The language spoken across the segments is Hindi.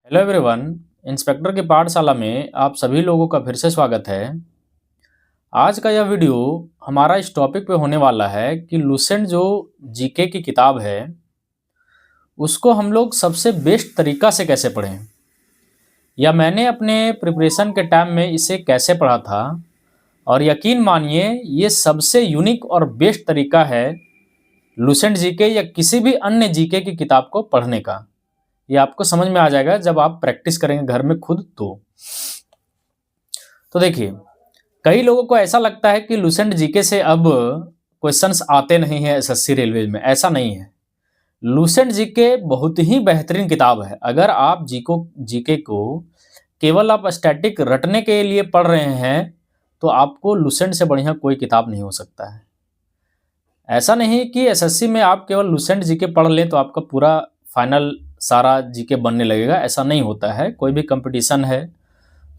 Hello everyone. इंस्पेक्टर की पाठशाला में आप सभी लोगों का फिर से स्वागत है। आज का यह वीडियो हमारा इस टॉपिक पे होने वाला है कि लुसेंट जो जीके की किताब है उसको हम लोग सबसे बेस्ट तरीका से कैसे पढ़ें, या मैंने अपने प्रिपरेशन के टाइम में इसे कैसे पढ़ा था। और यकीन मानिए ये सबसे यूनिक और बेस्ट तरीका है लुसेंट जीके या किसी भी अन्य जीके की किताब को पढ़ने का। ये आपको समझ में आ जाएगा जब आप प्रैक्टिस करेंगे घर में खुद। तो देखिए, कई लोगों को ऐसा लगता है कि लुसेंट जीके से अब क्वेश्चंस आते नहीं हैं एसएससी रेलवे में। ऐसा नहीं है। लुसेंट जीके बहुत ही बेहतरीन किताब है। अगर आप जीके को केवल आप स्टैटिक रटने के लिए पढ़ रहे हैं तो आपको लुसेंट से बढ़िया कोई किताब नहीं हो सकता है। ऐसा नहीं कि एसएससी में आप केवल लुसेंट जीके पढ़ लें तो आपका पूरा फाइनल सारा जीके बनने लगेगा। ऐसा नहीं होता है। कोई भी कंपटीशन है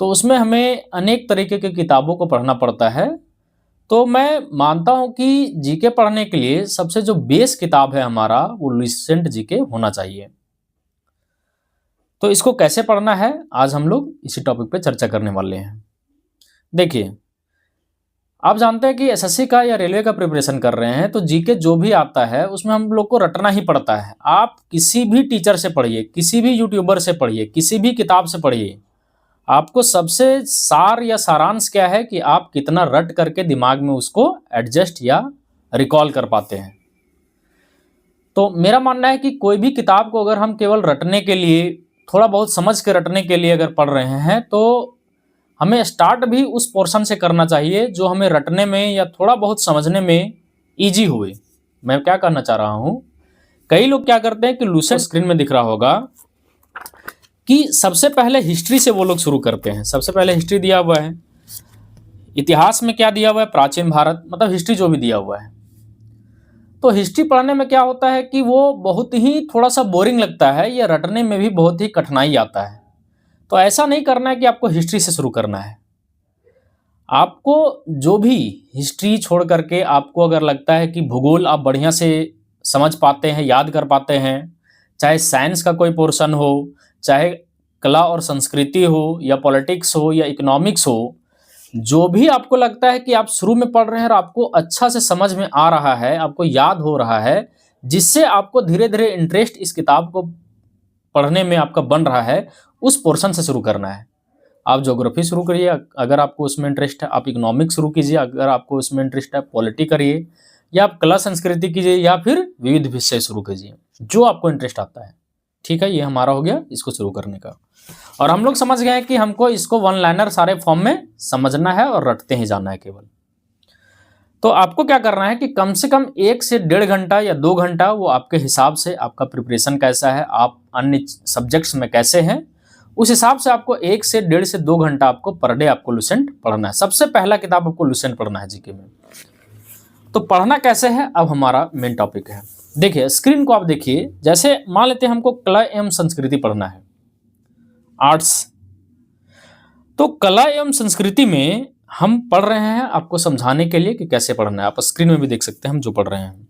तो उसमें हमें अनेक तरीके की किताबों को पढ़ना पड़ता है। तो मैं मानता हूं कि जीके पढ़ने के लिए सबसे जो बेस किताब है हमारा वो लुसेंट जीके होना चाहिए। तो इसको कैसे पढ़ना है आज हम लोग इसी टॉपिक पे चर्चा करने वाले हैं। देखिए, आप जानते हैं कि एसएससी का या रेलवे का प्रिपरेशन कर रहे हैं तो जीके जो भी आता है उसमें हम लोग को रटना ही पड़ता है। आप किसी भी टीचर से पढ़िए, किसी भी यूट्यूबर से पढ़िए, किसी भी किताब से पढ़िए, आपको सबसे सार या सारांश क्या है कि आप कितना रट करके दिमाग में उसको एडजस्ट या रिकॉल कर पाते हैं। तो मेरा मानना है कि कोई भी किताब को अगर हम केवल रटने के लिए, थोड़ा बहुत समझ के रटने के लिए अगर पढ़ रहे हैं तो हमें स्टार्ट भी उस पोर्शन से करना चाहिए जो हमें रटने में या थोड़ा बहुत समझने में ईजी हुए। मैं क्या करना चाह रहा हूं, कई लोग क्या करते हैं कि लुसेंट स्क्रीन में दिख रहा होगा कि सबसे पहले हिस्ट्री से वो लोग शुरू करते हैं। सबसे पहले हिस्ट्री दिया हुआ है, इतिहास में क्या दिया हुआ है, प्राचीन भारत, मतलब हिस्ट्री जो भी दिया हुआ है। तो हिस्ट्री पढ़ने में क्या होता है कि वो बहुत ही थोड़ा सा बोरिंग लगता है या रटने में भी बहुत ही कठिनाई आता है। तो ऐसा नहीं करना है कि आपको हिस्ट्री से शुरू करना है। आपको जो भी हिस्ट्री छोड़ करके आपको अगर लगता है कि भूगोल आप बढ़िया से समझ पाते हैं, याद कर पाते हैं, चाहे साइंस का कोई पोर्शन हो, चाहे कला और संस्कृति हो, या पॉलिटिक्स हो, या इकोनॉमिक्स हो, जो भी आपको लगता है कि आप शुरू में पढ़ रहे हैं और आपको अच्छा से समझ में आ रहा है, आपको याद हो रहा है, जिससे आपको धीरे धीरे इंटरेस्ट इस किताब को पढ़ने में आपका बन रहा है, उस पोर्शन से शुरू करना है। आप ज्योग्राफी शुरू करिए अगर आपको उसमें इंटरेस्ट है, आप इकोनॉमिक्स शुरू कीजिए अगर आपको उसमें इंटरेस्ट है, पॉलिटी करिए, या आप कला संस्कृति कीजिए, या फिर विविध विषय शुरू कीजिए, जो आपको इंटरेस्ट आता है। ठीक है, ये हमारा हो गया इसको शुरू करने का। और हम लोग समझ गए कि हमको इसको वन लाइनर सारे फॉर्म में समझना है और रटते ही जाना है केवल। तो आपको क्या करना है कि कम से कम 1 से 1.5 घंटा या 2 घंटा, वो आपके हिसाब से, आपका प्रिपरेशन कैसा है, आप अन्य सब्जेक्ट्स में कैसे हैं, उस हिसाब से आपको 1 से 1.5 से 2 घंटा आपको पर डे आपको लुसेंट पढ़ना है। सबसे पहला किताब आपको लुसेंट पढ़ना है जीके में। तो पढ़ना कैसे है अब हमारा मेन टॉपिक है। देखिए, स्क्रीन को आप देखिए। जैसे मान लेते हैं हमको कला एवं संस्कृति पढ़ना है, आर्ट्स। तो कला एवं संस्कृति में हम पढ़ रहे हैं आपको समझाने के लिए कि कैसे पढ़ना है। आप स्क्रीन में भी देख सकते हैं हम जो पढ़ रहे हैं।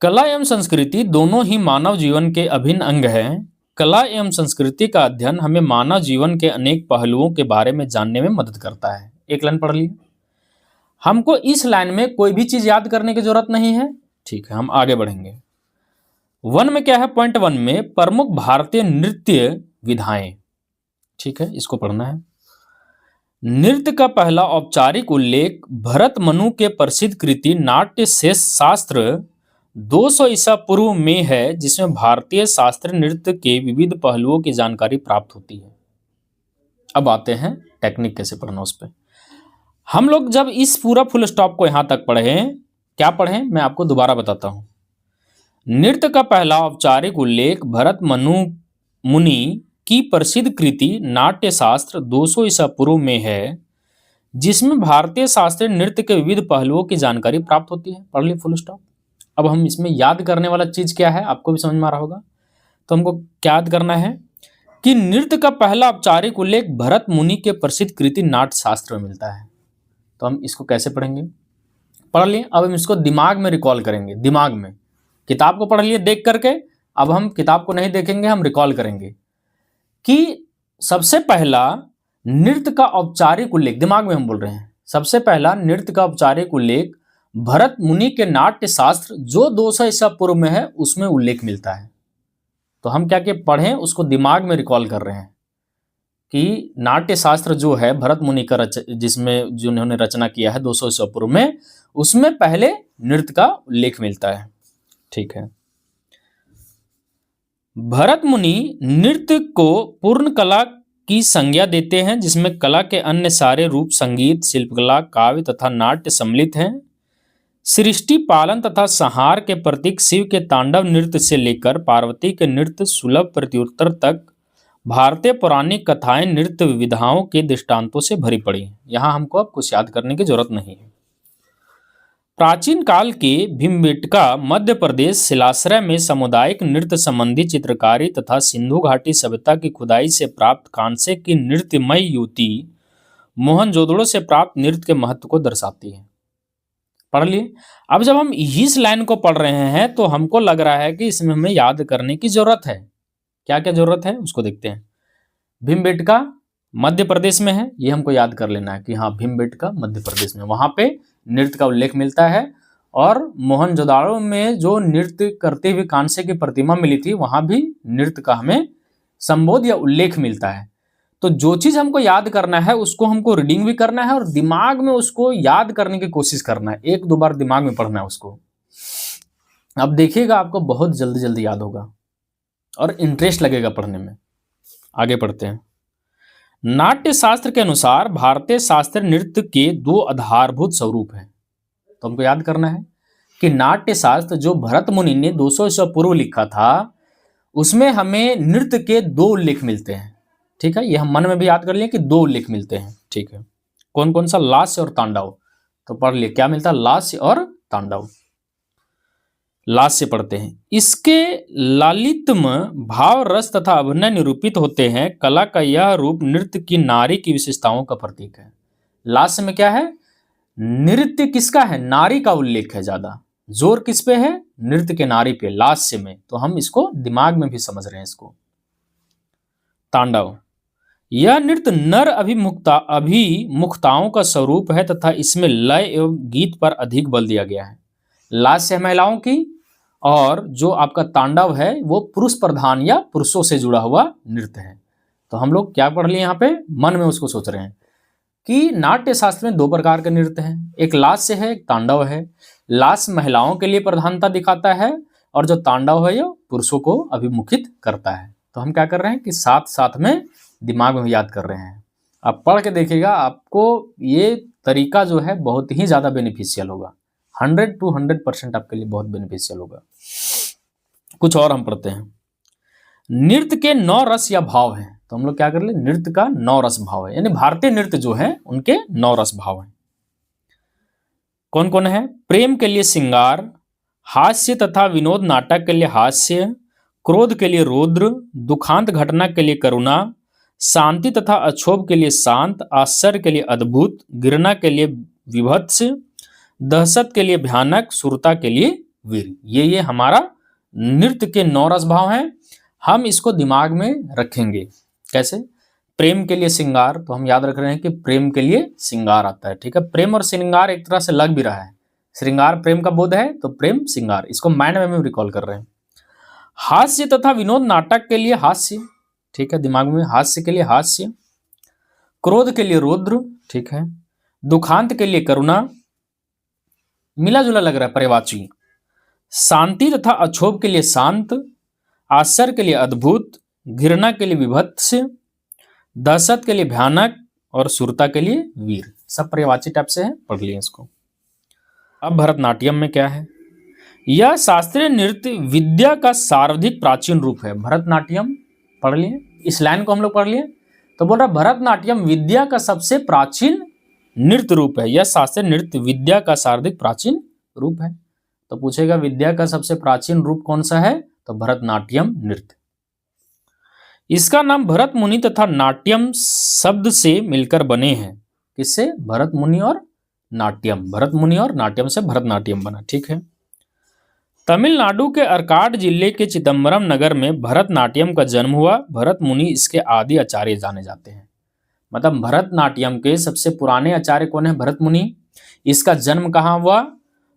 कला एवं संस्कृति दोनों ही मानव जीवन के अभिन्न अंग हैं। कला एवं संस्कृति का अध्ययन हमें मानव जीवन के अनेक पहलुओं के बारे में जानने में मदद करता है। एक लाइन पढ़ ली। हमको इस लाइन में कोई भी चीज याद करने की जरूरत नहीं है। ठीक है, हम आगे बढ़ेंगे। 1 में क्या है, पॉइंट 1 में प्रमुख भारतीय नृत्य विधाएं। ठीक है, इसको पढ़ना है। नृत्य का पहला औपचारिक उल्लेख भरत मनु के प्रसिद्ध कृति नाट्य शेष शास्त्र 200 ईसा पूर्व में है, जिसमें भारतीय शास्त्रीय नृत्य के विविध पहलुओं की जानकारी प्राप्त होती है। अब आते हैं टेक्निक कैसे पढ़ना उस पर। हम लोग जब इस पूरा फुल स्टॉप को यहां तक पढ़ें, क्या पढ़ें मैं आपको दोबारा बताता हूं। नृत्य का पहला औपचारिक उल्लेख भरत मनु मुनि की प्रसिद्ध कृति नाट्य शास्त्र 200 ईसा पूर्व में है, जिसमें भारतीय शास्त्रीय नृत्य के विविध पहलुओं की जानकारी प्राप्त होती है। पढ़ ली, फुल स्टॉप। अब हम इसमें याद करने वाला चीज क्या है, आपको भी समझ में आ रहा होगा। तो हमको क्या याद करना है कि नृत्य का पहला औपचारिक उल्लेख भरत मुनि के प्रसिद्ध कृति नाट्य शास्त्र में मिलता है। तो हम इसको कैसे पढ़ेंगे, पढ़ लिए। अब हम इसको दिमाग में रिकॉल करेंगे। दिमाग में किताब को पढ़ लिए देख करके, अब हम किताब को नहीं देखेंगे, हम रिकॉल करेंगे कि सबसे पहला नृत्य का औपचारिक उल्लेख, दिमाग में हम बोल रहे हैं, सबसे पहला नृत्य का औपचारिक उल्लेख भरत मुनि के नाट्य शास्त्र जो 200 ईसा पूर्व में है उसमें उल्लेख मिलता है। तो हम क्या पढ़ें, उसको दिमाग में रिकॉल कर रहे हैं कि नाट्य शास्त्र जो है भरत मुनि का जिसमें जिन्होंने रचना किया है 200 ईसा पूर्व में, उसमें पहले नृत्य का उल्लेख मिलता है। ठीक है। भरत मुनि नृत्य को पूर्ण कला की संज्ञा देते हैं, जिसमें कला के अन्य सारे रूप संगीत, शिल्पकला, काव्य तथा नाट्य सम्मिलित हैं। सृष्टि, पालन तथा संहार के प्रतीक शिव के तांडव नृत्य से लेकर पार्वती के नृत्य सुलभ प्रत्युत्तर तक भारतीय पौराणिक कथाएं नृत्य विधाओं के दृष्टांतों से भरी पड़ी हैं। यहाँ हमको अब कुछ याद करने की जरूरत नहीं है। प्राचीन काल के भीमबेटका मध्य प्रदेश शिलाश्रय में सामुदायिक नृत्य संबंधी चित्रकारी तथा सिंधु घाटी सभ्यता की खुदाई से प्राप्त कांसे की नृत्यमय युति मोहनजोदड़ो से प्राप्त नृत्य के महत्व को दर्शाती है। पढ़ लिए। अब जब हम इस लाइन को पढ़ रहे हैं तो हमको लग रहा है कि इसमें हमें याद करने की जरूरत है। क्या क्या जरूरत है उसको देखते हैं। भीमबेटका मध्य प्रदेश में है, ये हमको याद कर लेना है कि हाँ भीमबेटका मध्य प्रदेश में, वहां पे नृत्य का उल्लेख मिलता है। और मोहनजोदाड़ो में जो नृत्य करते हुए कांसे की प्रतिमा मिली थी वहां भी नृत्य का हमें संबोध या उल्लेख मिलता है। तो जो चीज हमको याद करना है उसको हमको रीडिंग भी करना है और दिमाग में उसको याद करने की कोशिश करना है, 1-2 बार दिमाग में पढ़ना है उसको। अब देखिएगा आपको बहुत जल्दी जल्दी याद होगा और इंटरेस्ट लगेगा पढ़ने में। आगे पढ़ते हैं। नाट्य शास्त्र के अनुसार भारतीय शास्त्रीय नृत्य के 2 आधारभूत स्वरूप हैं। तो हमको याद करना है कि नाट्य शास्त्र जो भरत मुनि ने 200 ईसा पूर्व लिखा था उसमें हमें नृत्य के 2 उल्लेख मिलते हैं। ठीक है, ये हम मन में भी याद कर लिए कि 2 उल्लेख मिलते हैं। ठीक है, कौन कौन सा? लास्य और तांडव। तो पढ़ लिए क्या मिलता है, लास्य और तांडव। लास्य पढ़ते हैं। इसके लालित्म भाव रस तथा अभिनय निरूपित होते हैं। कला का यह रूप नृत्य की नारी की विशेषताओं का प्रतीक है। लास्य में क्या है, नृत्य किसका है, नारी का उल्लेख है, ज्यादा जोर किस पे है, नृत्य के नारी पे, लास्य में। तो हम इसको दिमाग में भी समझ रहे हैं इसको। तांडव, यह नृत्य नर अभिमुखताओं का स्वरूप है तथा इसमें लय एवं गीत पर अधिक बल दिया गया है। लास्य महिलाओं की और जो आपका तांडव है वो पुरुष प्रधान या पुरुषों से जुड़ा हुआ नृत्य है। तो हम लोग क्या पढ़ लिए यहाँ पे, मन में उसको सोच रहे हैं कि नाट्य शास्त्र में 2 प्रकार के नृत्य हैं, एक लास्य है, एक तांडव है। लास्य महिलाओं के लिए प्रधानता दिखाता है और जो तांडव है ये पुरुषों को अभिमुखित करता है। तो हम क्या कर रहे हैं कि साथ साथ में दिमाग में याद कर रहे हैं। आप पढ़ के देखिएगा, आपको ये तरीका जो है बहुत ही ज्यादा बेनिफिशियल होगा। 100 to 100% आपके लिए बहुत बेनिफिशियल होगा। कुछ और हम पढ़ते हैं। नृत्य के 9 रस या भाव हैं। तो हम लोग क्या कर ले, नृत्य का 9 रस भाव है, यानी भारतीय नृत्य जो है उनके 9 रस भाव हैं। कौन कौन है? प्रेम के लिए श्रृंगार, हास्य तथा विनोद नाटक के लिए हास्य, क्रोध के लिए रौद्र, दुखांत घटना के लिए करुणा, शांति तथा अक्षोभ के लिए शांत, आश्चर्य के लिए अद्भुत, घृणा के लिए विभत्स, दहशत के लिए भयानक, सुरता के लिए वीर। ये हमारा नृत्य के 9 रस भाव हैं। हम इसको दिमाग में रखेंगे। कैसे? प्रेम के लिए श्रृंगार, तो हम याद रख रहे हैं कि प्रेम के लिए श्रृंगार आता है। ठीक है, प्रेम और श्रृंगार एक तरह से लग भी रहा है। श्रृंगार प्रेम का बोध है तो प्रेम श्रृंगार, इसको माइंड में रिकॉल कर रहे हैं। हास्य तथा विनोद नाटक के लिए हास्य, ठीक है, दिमाग में हास्य के लिए हास्य, क्रोध के लिए रौद्र, ठीक है, दुखांत के लिए करुणा, मिला जुला लग रहा है पर्यायवाची, शांति तथा अक्षोभ के लिए शांत, आश्चर्य के लिए अद्भुत, घृणा के लिए विभत्स, दहशत के लिए भयानक और सुरता के लिए वीर। सब पर्यायवाची टाइप से है, पढ़ लिए इसको। अब भरतनाट्यम में क्या है? यह शास्त्रीय नृत्य विद्या का सर्वाधिक प्राचीन रूप है। भरतनाट्यम पढ़ लिए, इस लाइन को हम लोग पढ़ लिए। तो बोल रहा भरतनाट्यम विद्या का सबसे प्राचीन नृत्य रूप है। यह शास्त्रीय नृत्य विद्या का सर्वाधिक प्राचीन रूप है। तो पूछेगा विद्या का सबसे प्राचीन रूप कौन सा है? तो भरतनाट्यम नृत्य। इसका नाम भरत मुनि तथा नाट्यम शब्द से मिलकर बने हैं। किससे? भरत मुनि और नाट्यम। भरत मुनि और नाट्यम से भरतनाट्यम बना। ठीक है, तमिलनाडु के अर्काड जिले के चिदम्बरम नगर में भरतनाट्यम का जन्म हुआ। भरत मुनि इसके आदि आचार्य जाने जाते हैं। मतलब भरतनाट्यम के सबसे पुराने आचार्य कौन है? भरत मुनि। इसका जन्म कहाँ हुआ?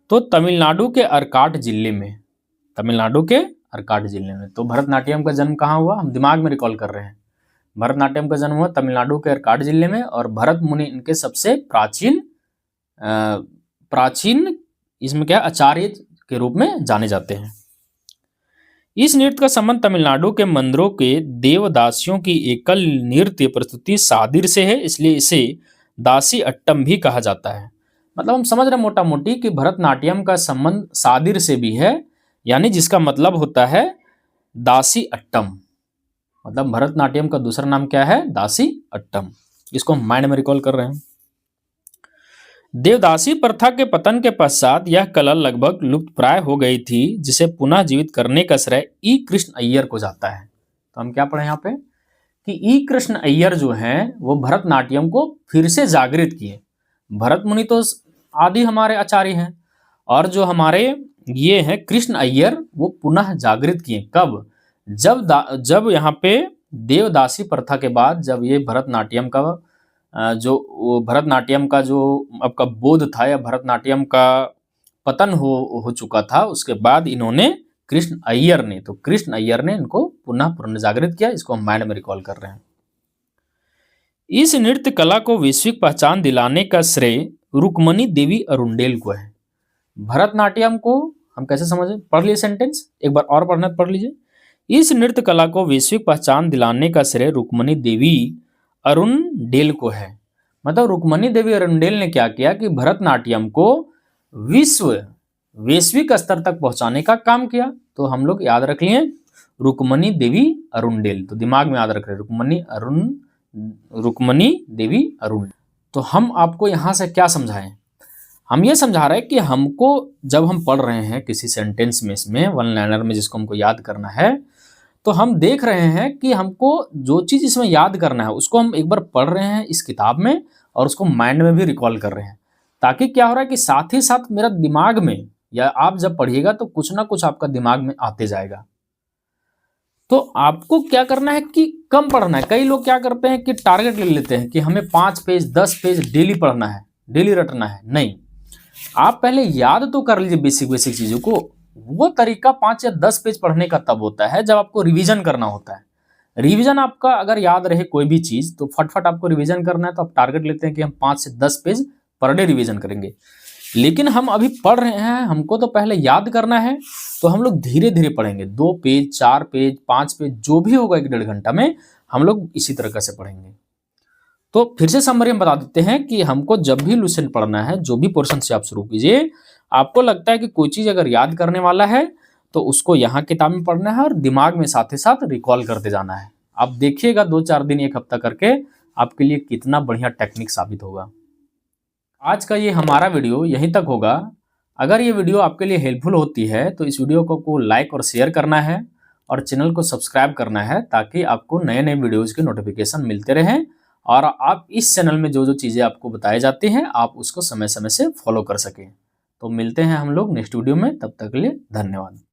तो तमिलनाडु के अर्काड जिले में। तमिलनाडु के अर्काड जिले में। तो भरतनाट्यम का जन्म कहाँ हुआ? हम दिमाग में रिकॉल कर रहे हैं। भरतनाट्यम का जन्म हुआ तमिलनाडु के अर्काड जिले में और भरत मुनि इनके सबसे प्राचीन इसमें क्या आचार्य के रूप में जाने जाते हैं। इस नृत्य का संबंध तमिलनाडु के मंदिरों के देवदासियों की एकल नृत्य प्रस्तुति सादिर से है, इसलिए इसे दासी अट्टम भी कहा जाता है। मतलब हम समझ रहे हैं मोटा मोटी कि भरतनाट्यम का संबंध सादिर से भी है, यानी जिसका मतलब होता है दासी अट्टम। मतलब भरतनाट्यम का दूसरा नाम क्या है? दासी अट्टम। इसको हम माइंड में रिकॉल कर रहे हैं। देवदासी प्रथा के पतन के पश्चात यह कला लगभग लुप्त प्राय हो गई थी, जिसे पुनः जीवित करने का श्रेय ई कृष्ण अय्यर को जाता है। तो हम क्या पढ़े यहाँ पे कि ई कृष्ण अय्यर जो हैं वो भरतनाट्यम को फिर से जागृत किए। भरत मुनि तो आदि हमारे आचार्य हैं और जो हमारे ये हैं कृष्ण अय्यर वो पुनः जागृत किए। कब? जब यहाँ पे देवदासी प्रथा के बाद जब ये भरतनाट्यम का भरतनाट्यम का जो आपका बोध था या भरतनाट्यम का पतन हो चुका था, उसके बाद इन्होंने कृष्ण अय्यर ने इनको पुनः पुनर्जागृत किया। इसको हम माइंड में रिकॉल कर रहे हैं। इस नृत्य कला को वैश्विक पहचान दिलाने का श्रेय रुक्मणी देवी अरुंडेल को है। भरतनाट्यम को हम कैसे समझे? पढ़ लीजिए सेंटेंस, एक बार और पढ़ना पढ़ लीजिए। इस नृत्य कला को वैश्विक पहचान दिलाने का श्रेय रुक्मणी देवी अरुंडेल को है। मतलब रुक्मणी देवी अरुंडेल ने क्या किया कि भरतनाट्यम को वैश्विक स्तर तक पहुंचाने का काम किया। तो हम लोग याद रख लिए रुक्मणी देवी अरुंडेल, तो दिमाग में याद रख रहे रुक्मणी देवी अरुंडेल। तो हम आपको यहां से क्या समझाएं? हम ये समझा रहे हैं कि हमको जब हम पढ़ रहे हैं किसी सेंटेंस में, इसमें वन लाइनर में जिसको हमको याद करना है, तो हम देख रहे हैं कि हमको जो चीज़ इसमें याद करना है उसको हम एक बार पढ़ रहे हैं इस किताब में और उसको माइंड में भी रिकॉल कर रहे हैं, ताकि क्या हो रहा है कि साथ ही साथ मेरा दिमाग में, या आप जब पढ़िएगा तो कुछ ना कुछ आपका दिमाग में आते जाएगा। तो आपको क्या करना है कि कम पढ़ना है। कई लोग क्या करते हैं कि टारगेट ले लेते हैं कि हमें 5 पेज 10 पेज डेली पढ़ना है, डेली रटना है। नहीं, आप पहले याद तो कर लीजिए बेसिक चीज़ों को। वो तरीका 5 या 10 पेज पढ़ने का तब होता है जब आपको रिवीजन करना होता है। रिवीजन आपका अगर याद रहे कोई भी चीज़ तो फटफट आपको रिवीजन करना है, तो आप टारगेट लेते हैं कि हम 5 से 10 पेज पर डे रिवीजन करेंगे। लेकिन हम अभी पढ़ रहे हैं, हमको तो पहले याद करना है, तो हम लोग धीरे धीरे पढ़ेंगे। 2 पेज 4 पेज 5 पेज जो भी होगा 1-1.5 घंटा में हम लोग इसी तरीके से पढ़ेंगे। तो फिर से समरी हम बता देते हैं कि हमको जब भी लुसेंट पढ़ना है, जो भी पोर्शन से आप शुरू कीजिए, आपको लगता है कि कोई चीज़ अगर याद करने वाला है तो उसको यहाँ किताब में पढ़ना है और दिमाग में साथ ही साथ रिकॉल करते जाना है। आप देखिएगा 2-4 दिन 1 हफ्ता करके आपके लिए कितना बढ़िया टेक्निक साबित होगा। आज का ये हमारा वीडियो यहीं तक होगा। अगर ये वीडियो आपके लिए हेल्पफुल होती है तो इस वीडियो को लाइक और शेयर करना है और चैनल को सब्सक्राइब करना है, ताकि आपको नए नए वीडियोज़ के नोटिफिकेशन मिलते रहें और आप इस चैनल में जो जो चीज़ें आपको बताई जाती हैं आप उसको समय समय से फॉलो कर सकें। तो मिलते हैं हम लोग नेक्स्ट वीडियो में, तब तक के लिए धन्यवाद।